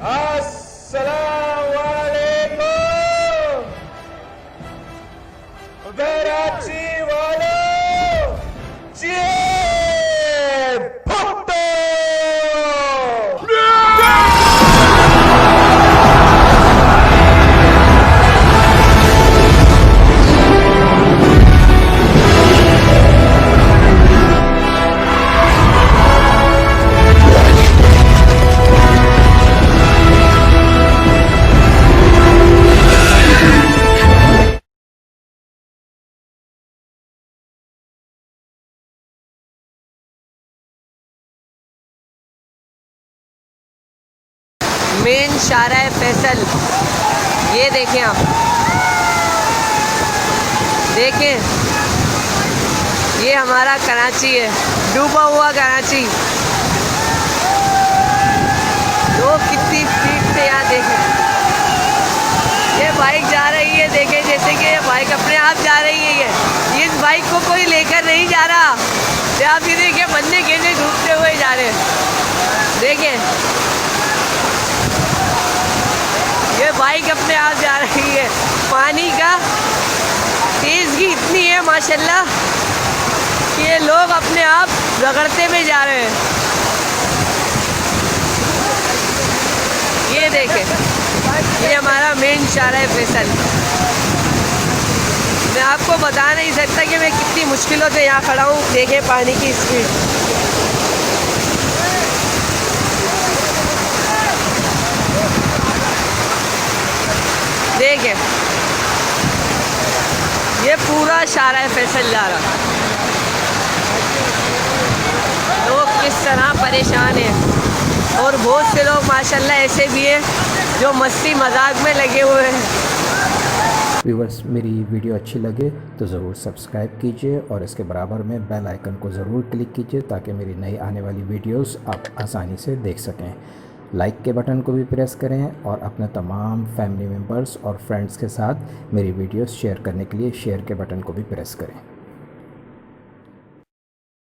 अस्सलाम वालेकुम कराची वालों, जी भुट्टो। मेन शाहराह फैसल, ये देखें आप, देखें ये हमारा कराची है, डूबा हुआ कराची। लोग कितनी स्पीड से यहाँ देखें, ये बाइक जा रही है, देखें जैसे कि ये बाइक अपने आप जा रही है। ये इस बाइक को कोई लेकर नहीं जा रहा। आप ये देखिए बंदे कैसे डूबते हुए जा रहे हैं, देखें ये बाइक अपने आप जा रही है। पानी का तेज़गी इतनी है माशाल्लाह कि ये लोग अपने आप रगड़ते में जा रहे हैं। ये देखें, ये हमारा मेन शाहराह फैसल। मैं आपको बता नहीं सकता कि मैं कितनी मुश्किलों से यहाँ खड़ा हूँ। देखें पानी की स्पीड, देखें ये पूरा शाहराह फैसल जा रहा। लोग किस तरह परेशान हैं, और बहुत से लोग माशाल्लाह ऐसे भी हैं जो मस्ती मजाक में लगे हुए हैं। व्यूवर्स, मेरी वीडियो अच्छी लगे तो ज़रूर सब्सक्राइब कीजिए और इसके बराबर में बेल आइकन को ज़रूर क्लिक कीजिए ताकि मेरी नई आने वाली वीडियोस आप आसानी से देख सकें। लाइक के बटन को भी प्रेस करें और अपने तमाम फैमिली मेम्बर्स और फ्रेंड्स के साथ मेरी वीडियोस शेयर करने के लिए शेयर के बटन को भी प्रेस करें।